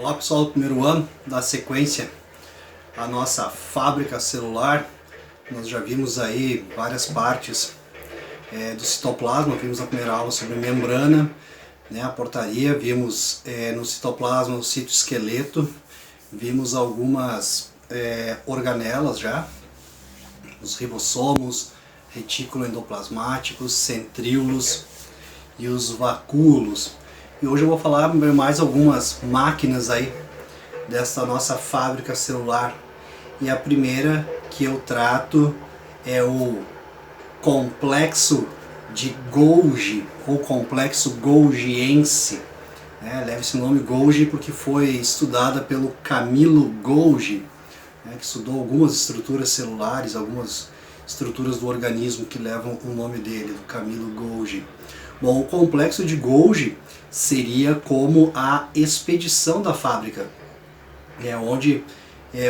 Olá pessoal do primeiro ano, da sequência a nossa fábrica celular. Nós já vimos aí várias partes do citoplasma, vimos na primeira aula sobre membrana, né, a portaria, vimos no citoplasma o citoesqueleto, vimos algumas organelas já, os ribossomos, retículo endoplasmáticos, centríolos e os vacúolos. E hoje eu vou falar mais algumas máquinas aí dessa nossa fábrica celular. E a primeira que eu trato é o complexo de Golgi, ou complexo golgiense. Leva esse nome Golgi porque foi estudada pelo Camillo Golgi, que estudou algumas estruturas celulares, algumas estruturas do organismo que levam o nome dele, do Camillo Golgi. Bom, o complexo de Golgi seria como a expedição da fábrica, onde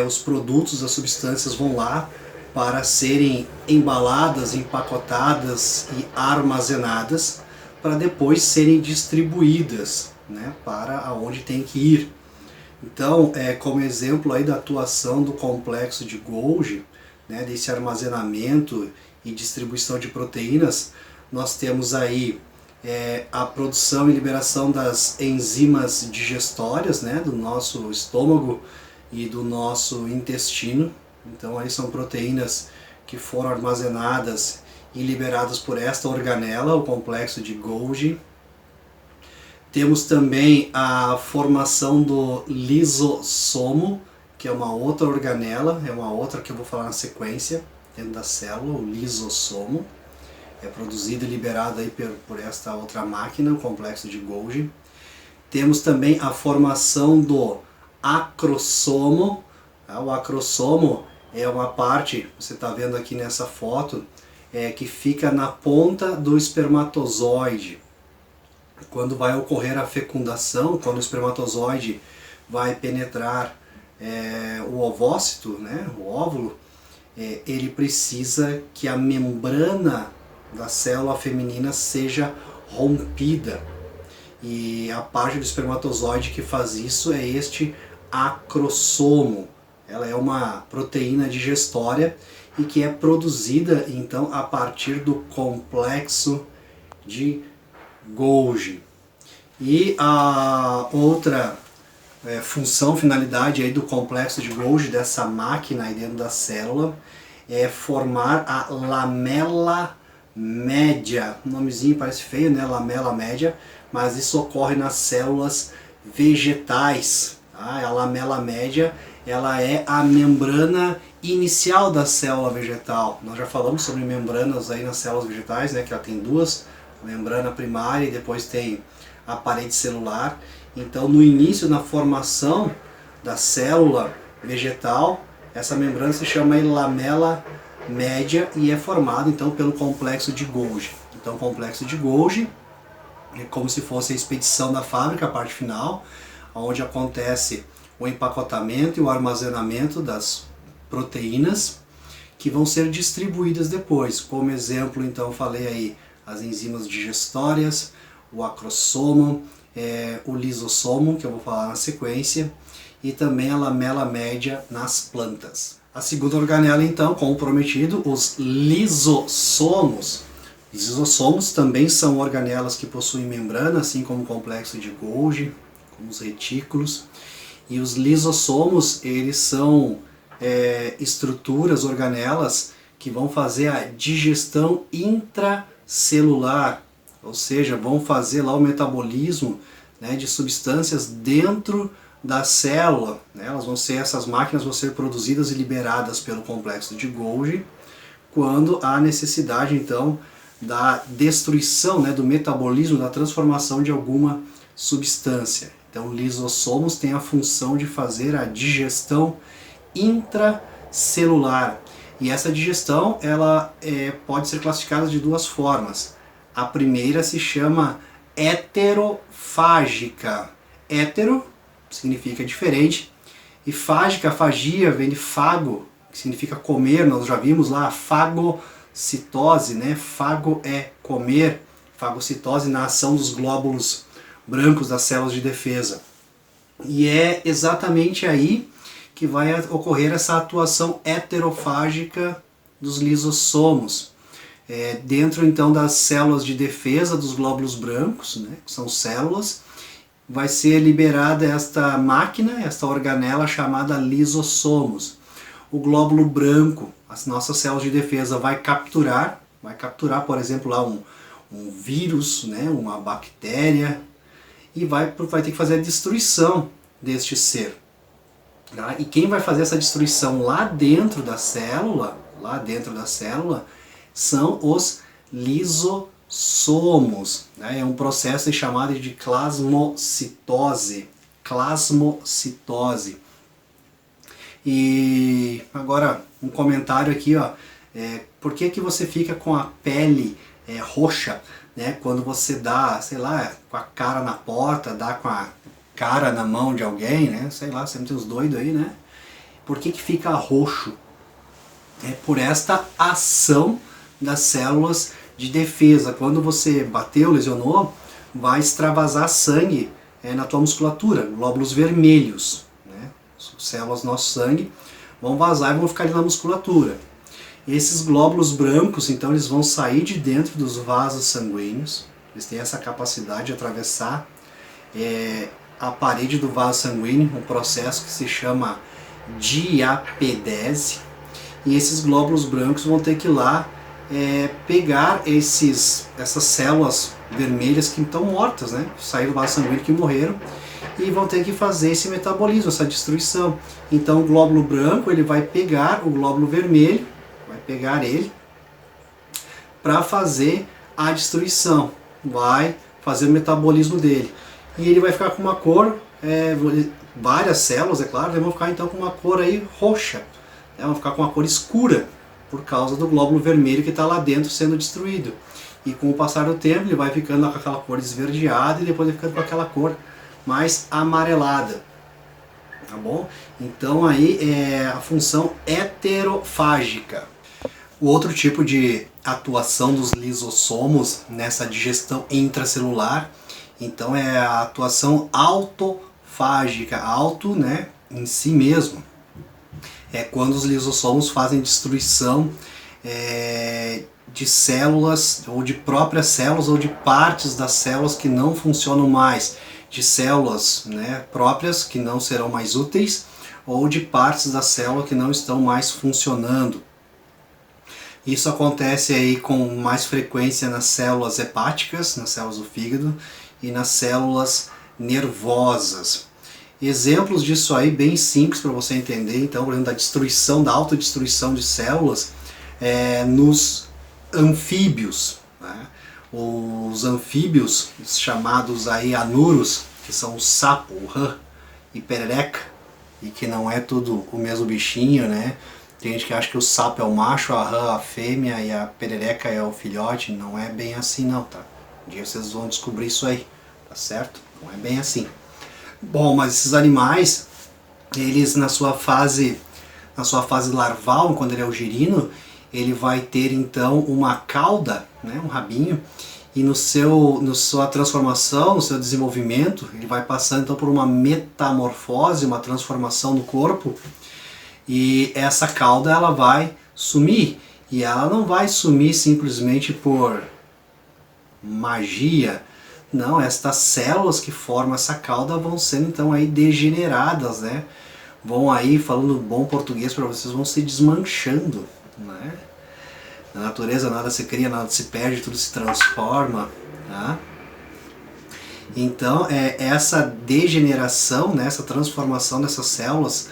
os produtos, as substâncias vão lá para serem embaladas, empacotadas e armazenadas para depois serem distribuídas, para aonde tem que ir. Então, como exemplo aí da atuação do complexo de Golgi, desse armazenamento e distribuição de proteínas, nós temos aí a produção e liberação das enzimas digestórias, do nosso estômago e do nosso intestino. Então aí são proteínas que foram armazenadas e liberadas por esta organela, o complexo de Golgi. Temos também a formação do lisossomo, que é uma outra organela, é uma outra que eu vou falar na sequência, dentro da célula, o lisossomo. É produzido e liberado aí por esta outra máquina, o complexo de Golgi. Temos também a formação do acrossomo. O acrossomo é uma parte, você está vendo aqui nessa foto, que fica na ponta do espermatozoide. Quando vai ocorrer a fecundação, quando o espermatozoide vai penetrar o ovócito, o óvulo, ele precisa que a membrana da célula feminina seja rompida. E a parte do espermatozoide que faz isso é este acrossomo. Ela é uma proteína digestória e que é produzida então a partir do complexo de Golgi. E a outra função, finalidade aí do complexo de Golgi, dessa máquina aí dentro da célula, é formar a lamela média. O nomezinho parece feio, lamela média, mas isso ocorre nas células vegetais. A lamela média, ela é a membrana inicial da célula vegetal. Nós já falamos sobre membranas aí nas células vegetais, que ela tem duas, a membrana primária e depois tem a parede celular. Então, no início, na formação da célula vegetal, essa membrana se chama lamela média e é formada então pelo complexo de Golgi. Então, o complexo de Golgi é como se fosse a expedição da fábrica, a parte final, onde acontece o empacotamento e o armazenamento das proteínas que vão ser distribuídas depois. Como exemplo, então, falei aí as enzimas digestórias, o acrossomo, o lisossomo, que eu vou falar na sequência, e também a lamela média nas plantas. A segunda organela, então, como prometido, os lisossomos. Os lisossomos também são organelas que possuem membrana, assim como o complexo de Golgi, como os retículos. E os lisossomos, eles são estruturas, organelas, que vão fazer a digestão intracelular, ou seja, vão fazer lá o metabolismo de substâncias dentro da célula. Essas máquinas vão ser produzidas e liberadas pelo complexo de Golgi quando há necessidade então da destruição, do metabolismo, da transformação de alguma substância. Então, lisossomos têm a função de fazer a digestão intracelular. E essa digestão ela pode ser classificada de duas formas. A primeira se chama heterofágica. Hétero significa diferente, e fágica, fagia, vem de fago, que significa comer. Nós já vimos lá a fagocitose, fago é comer, fagocitose na ação dos glóbulos brancos das células de defesa. E é exatamente aí que vai ocorrer essa atuação heterofágica dos lisossomos. Dentro então das células de defesa dos glóbulos brancos, né, que são células, vai ser liberada esta máquina, esta organela chamada lisossomos. O glóbulo branco, as nossas células de defesa, vai capturar, por exemplo, lá um vírus, né, uma bactéria, e vai ter que fazer a destruição deste ser. Tá? E quem vai fazer essa destruição lá dentro da célula, são os lisossomos. Né? É um processo chamado de plasmocitose. E agora um comentário aqui, ó. Por que você fica com a pele roxa, né? Quando você dá, sei lá, com a cara na porta, dá com a cara na mão de alguém, né? Sei lá, sempre tem uns doidos aí, né? Por que fica roxo? É por esta ação das células de defesa. Quando você bateu, lesionou, vai extravasar sangue na tua musculatura, glóbulos vermelhos, né? Células do nosso sangue vão vazar e vão ficar ali na musculatura. Esses glóbulos brancos, então, eles vão sair de dentro dos vasos sanguíneos. Eles têm essa capacidade de atravessar a parede do vaso sanguíneo, um processo que se chama diapedese. E esses glóbulos brancos vão ter que ir lá pegar essas células vermelhas que estão mortas, né? Saíram do vaso sanguíneo, que morreram, e vão ter que fazer esse metabolismo, essa destruição. Então o glóbulo branco ele vai pegar o glóbulo vermelho, vai pegar ele para fazer a destruição, vai fazer o metabolismo dele. E ele vai ficar com uma cor, várias células, é claro, vão ficar então com uma cor aí roxa, vão ficar com uma cor escura, por causa do glóbulo vermelho que está lá dentro sendo destruído. E com o passar do tempo ele vai ficando com aquela cor esverdeada e depois vai ficando com aquela cor mais amarelada. Tá bom? Então aí é a função heterofágica. O outro tipo de atuação dos lisossomos nessa digestão intracelular, então é a atuação autofágica, auto, né, em si mesmo. É quando os lisossomos fazem destruição de células, ou de próprias células, ou de partes das células que não funcionam mais, de células, né, próprias que não serão mais úteis, ou de partes da célula que não estão mais funcionando. Isso acontece aí com mais frequência nas células hepáticas, nas células do fígado e nas células nervosas. Exemplos disso aí bem simples para você entender, então, por exemplo, da destruição, da autodestruição de células nos anfíbios, né? Os anfíbios, chamados aí anuros, que são o sapo, o rã e perereca, e que não é tudo o mesmo bichinho, né? Tem gente que acha que o sapo é o macho, a rã a fêmea e a perereca é o filhote. Não é bem assim não, tá? Um dia vocês vão descobrir isso aí, tá certo? Não é bem assim. Bom, mas esses animais, eles na sua fase larval, quando ele é o girino, ele vai ter então uma cauda, né, um rabinho, e na sua transformação, no seu desenvolvimento, ele vai passando então por uma metamorfose, uma transformação no corpo, e essa cauda ela vai sumir, e ela não vai sumir simplesmente por magia. Não, estas células que formam essa cauda vão sendo então aí degeneradas, né? Vão aí, falando bom português para vocês, vão se desmanchando, né? Na natureza nada se cria, nada se perde, tudo se transforma, tá? Então essa degeneração, né, essa transformação dessas células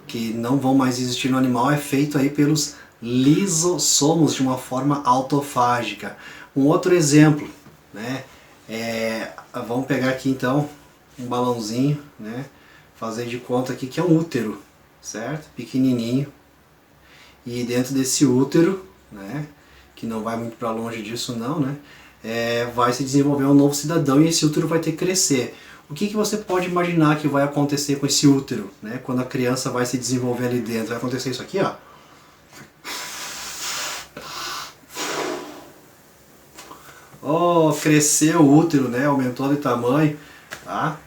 que não vão mais existir no animal é feito aí pelos lisossomos de uma forma autofágica. Um outro exemplo, né? Vamos pegar aqui então um balãozinho, né? Fazer de conta aqui que é um útero, certo? Pequenininho. E dentro desse útero, né? Que não vai muito para longe disso não, né? Vai se desenvolver um novo cidadão e esse útero vai ter que crescer. O que você pode imaginar que vai acontecer com esse útero, né? Quando a criança vai se desenvolver ali dentro? Vai acontecer isso aqui, ó. Oh, cresceu o útero, né? Aumentou de tamanho, tá?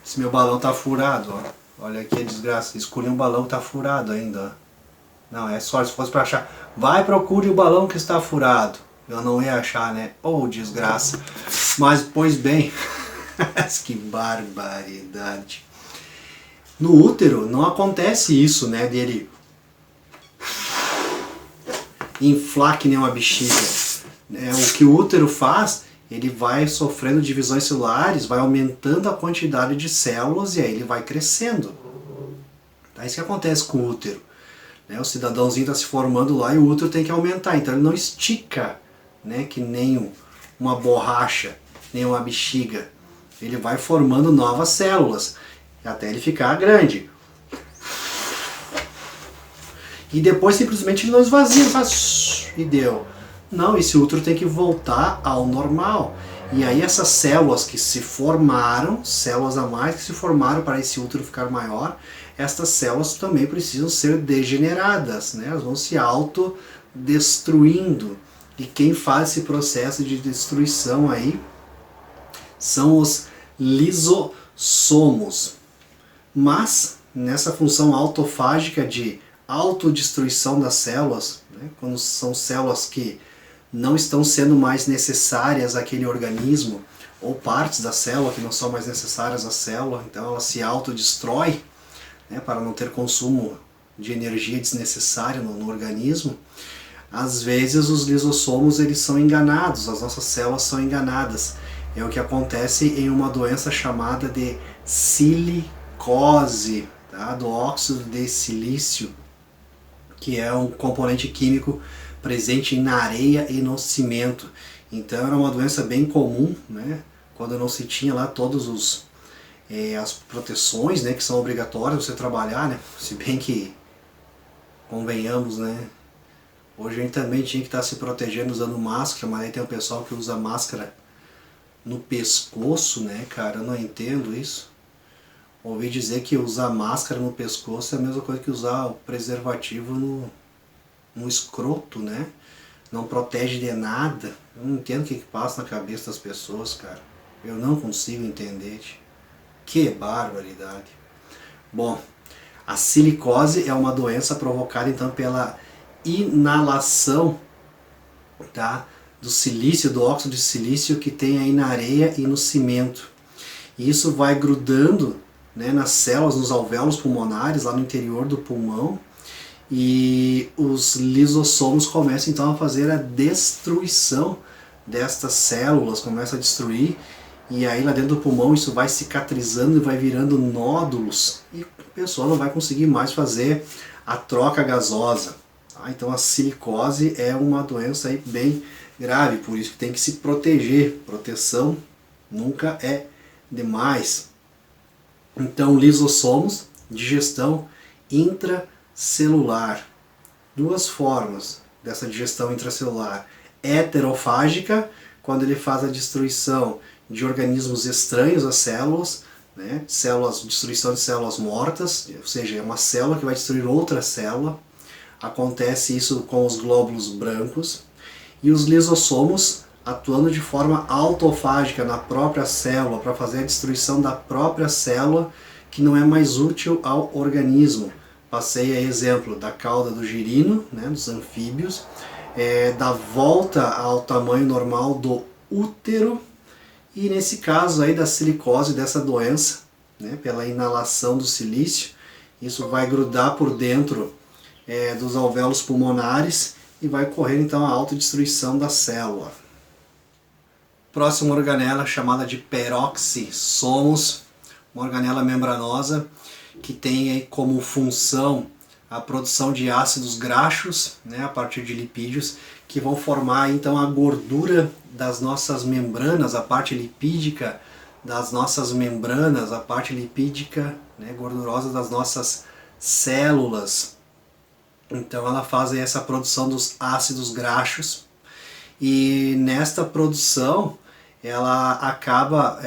Esse meu balão tá furado, ó. Olha aqui a desgraça. Escolhi um balão que tá furado ainda, ó. Não, é só se fosse pra achar. Vai, procure o balão que está furado. Eu não ia achar, né? Oh, desgraça. Mas, pois bem. Que barbaridade. No útero não acontece isso, né? Dele inflar que nem uma bexiga. O que o útero faz, ele vai sofrendo divisões celulares, vai aumentando a quantidade de células e aí ele vai crescendo. É isso que acontece com o útero. O cidadãozinho está se formando lá e o útero tem que aumentar, então ele não estica, né, que nem uma borracha, nem uma bexiga. Ele vai formando novas células até ele ficar grande. E depois simplesmente ele não esvazia, faz e deu. Não, esse útero tem que voltar ao normal. E aí essas células que se formaram, células a mais que se formaram para esse útero ficar maior, estas células também precisam ser degeneradas, né? Elas vão se autodestruindo. E quem faz esse processo de destruição aí são os lisossomos. Mas nessa função autofágica de autodestruição das células, né? Quando são células que não estão sendo mais necessárias àquele organismo, ou partes da célula que não são mais necessárias à célula, então ela se autodestrói, né, para não ter consumo de energia desnecessária no organismo. Às vezes os lisossomos eles são enganados, as nossas células são enganadas. É o que acontece em uma doença chamada de silicose, tá? Do óxido de silício, que é um componente químico presente na areia e no cimento. Então era uma doença bem comum, né? Quando não se tinha lá todos as proteções, né, que são obrigatórias você trabalhar, né? Se bem que, convenhamos, né? Hoje a gente também tinha que estar se protegendo usando máscara, mas aí tem o pessoal que usa máscara no pescoço, né, cara? Eu não entendo isso. Ouvi dizer que usar máscara no pescoço é a mesma coisa que usar o preservativo no escroto, né? Não protege de nada. Eu não entendo o que passa na cabeça das pessoas, cara. Eu não consigo entender. Que barbaridade. Bom, a silicose é uma doença provocada então pela inalação, tá, do silício, do óxido de silício que tem aí na areia e no cimento. E isso vai grudando, né, nas células, nos alvéolos pulmonares, lá no interior do pulmão, e os lisossomos começam então a fazer a destruição destas células, começa a destruir, e aí lá dentro do pulmão isso vai cicatrizando e vai virando nódulos, e a pessoa não vai conseguir mais fazer a troca gasosa. Então a silicose é uma doença aí bem grave, por isso que tem que se proteger. Proteção nunca é demais. Então, lisossomos, digestão intracelular. Duas formas dessa digestão intracelular. Heterofágica, quando ele faz a destruição de organismos estranhos às células, né? Destruição de células mortas, ou seja, é uma célula que vai destruir outra célula. Acontece isso com os glóbulos brancos. E os lisossomos atuando de forma autofágica na própria célula, para fazer a destruição da própria célula que não é mais útil ao organismo. Passei aí exemplo da cauda do girino, né, dos anfíbios, da volta ao tamanho normal do útero, e nesse caso aí da silicose, dessa doença, né, pela inalação do silício, isso vai grudar por dentro dos alvéolos pulmonares e vai ocorrer então a autodestruição da célula. Próxima organela chamada de peroxissomos, uma organela membranosa que tem aí como função a produção de ácidos graxos, né, a partir de lipídios, que vão formar então a gordura das nossas membranas, a parte lipídica das nossas membranas, a parte lipídica, né, gordurosa das nossas células. Então ela faz aí essa produção dos ácidos graxos, e nesta produção ela acaba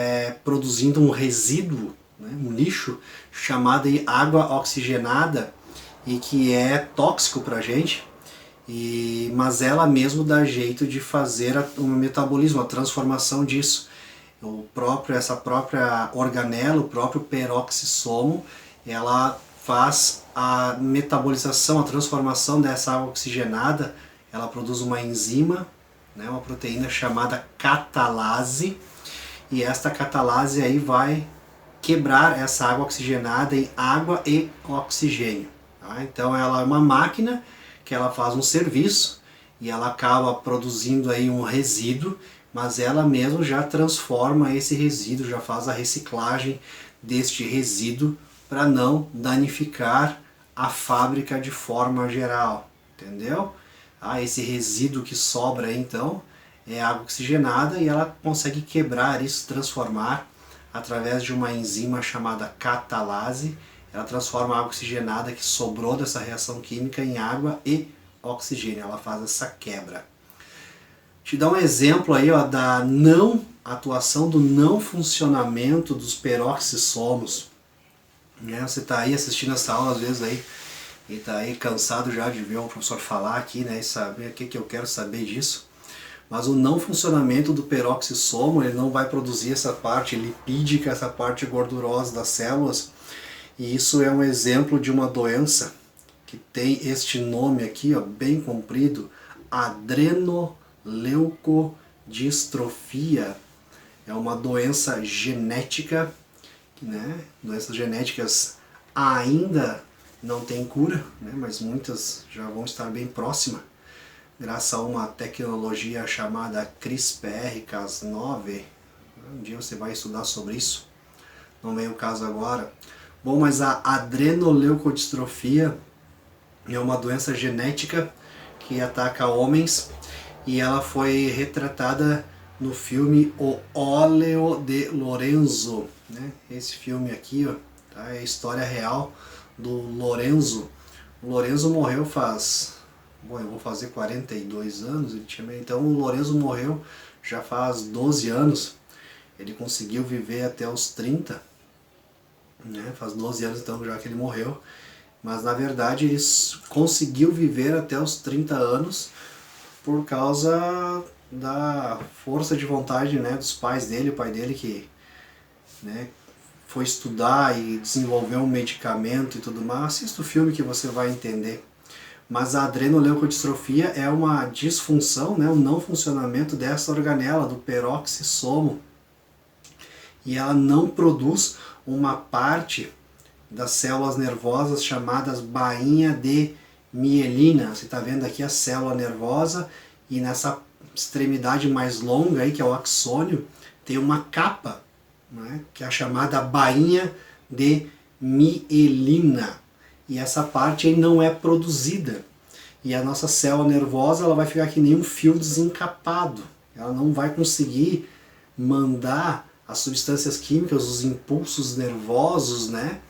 produzindo um resíduo, né, um lixo, chamado de água oxigenada, e que é tóxico para a gente, mas ela mesmo dá jeito de fazer o metabolismo, a transformação disso. Essa própria organela, o próprio peroxisomo, ela faz a metabolização, a transformação dessa água oxigenada, ela produz uma enzima, né, uma proteína chamada catalase, e esta catalase aí vai quebrar essa água oxigenada em água e oxigênio. Tá? Então ela é uma máquina que ela faz um serviço e ela acaba produzindo aí um resíduo, mas ela mesma já transforma esse resíduo, já faz a reciclagem deste resíduo para não danificar a fábrica de forma geral, entendeu? Esse resíduo que sobra aí, então é água oxigenada e ela consegue quebrar isso, transformar através de uma enzima chamada catalase. Ela transforma a água oxigenada que sobrou dessa reação química em água e oxigênio, ela faz essa quebra. Te dar um exemplo aí, ó, da não atuação, do não funcionamento dos peroxissomos. Né? Você está aí assistindo essa aula às vezes aí e está aí cansado já de ver o professor falar aqui, né, e saber o que eu quero saber disso. Mas o não funcionamento do peroxissomo, ele não vai produzir essa parte lipídica, essa parte gordurosa das células. E isso é um exemplo de uma doença que tem este nome aqui, ó, bem comprido, adrenoleucodistrofia. É uma doença genética, né? Doenças genéticas ainda não têm cura, né? Mas muitas já vão estar bem próximas, graças a uma tecnologia chamada CRISPR-Cas9. Um dia você vai estudar sobre isso, não vem o caso agora. Bom, mas a adrenoleucodistrofia é uma doença genética que ataca homens e ela foi retratada no filme O Óleo de Lorenzo, né? Esse filme aqui, ó, tá? É a história real do Lorenzo. O Lorenzo morreu faz... Bom, eu vou fazer 42 anos, então o Lorenzo morreu já faz 12 anos. Ele conseguiu viver até os 30, né? Faz 12 anos então já que ele morreu. Mas na verdade ele conseguiu viver até os 30 anos por causa da força de vontade, né, dos pais dele. O pai dele que, né, foi estudar e desenvolveu um medicamento e tudo mais. Assista o filme que você vai entender. Mas a adrenoleucodistrofia é uma disfunção, né, um não funcionamento dessa organela, do peroxissomo. E ela não produz uma parte das células nervosas chamadas bainha de mielina. Você está vendo aqui a célula nervosa e nessa extremidade mais longa, aí, que é o axônio, tem uma capa, né, que é a chamada bainha de mielina. E essa parte aí não é produzida. E a nossa célula nervosa ela vai ficar que nem um fio desencapado. Ela não vai conseguir mandar as substâncias químicas, os impulsos nervosos, né,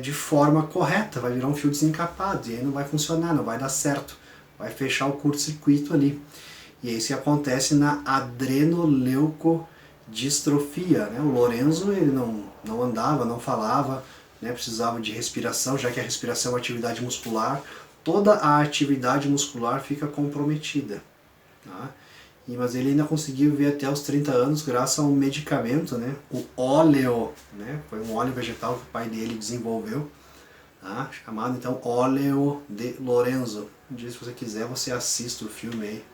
de forma correta. Vai virar um fio desencapado e aí não vai funcionar, não vai dar certo. Vai fechar o curto-circuito ali. E é isso que acontece na adrenoleucodistrofia, né? O Lorenzo ele não andava, não falava, né? Precisava de respiração, já que a respiração é uma atividade muscular. Toda a atividade muscular fica comprometida. Tá? Mas ele ainda conseguiu viver até os 30 anos graças a um medicamento, né? O óleo, né? Foi um óleo vegetal que o pai dele desenvolveu, tá? Chamado então Óleo de Lorenzo. Um dia, se você quiser, você assista o filme aí.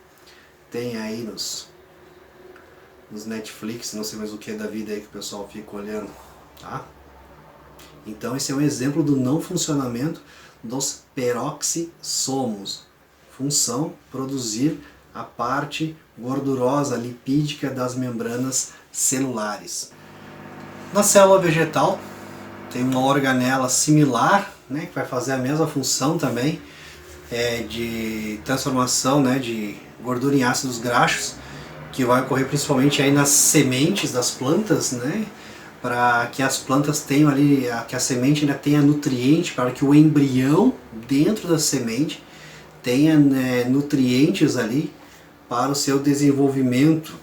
Tem aí nos Netflix, não sei mais o que da vida aí que o pessoal fica olhando, tá? Então esse é um exemplo do não funcionamento dos peroxissomos. Função: produzir a parte gordurosa, lipídica das membranas celulares. Na célula vegetal tem uma organela similar, né, que vai fazer a mesma função também, de transformação, né, de gordura em ácidos graxos, que vai ocorrer principalmente aí nas sementes das plantas, né, para que as plantas tenham ali, que a semente ainda tenha nutriente, para que o embrião dentro da semente tenha, né, nutrientes ali para o seu desenvolvimento.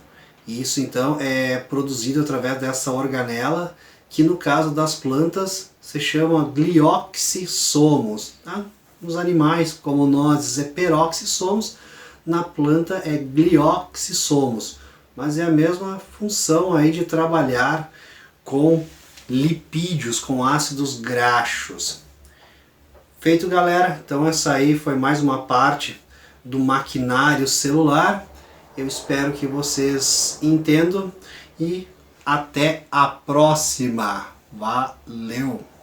E isso então é produzido através dessa organela, que no caso das plantas se chama glioxissomos. Tá? Nos animais, como nós, é peroxissomos, na planta é glioxissomos. mas é a mesma função aí de trabalhar com lipídios, com ácidos graxos. Feito, galera, então essa aí foi mais uma parte do maquinário celular. Eu espero que vocês entendam e até a próxima. Valeu!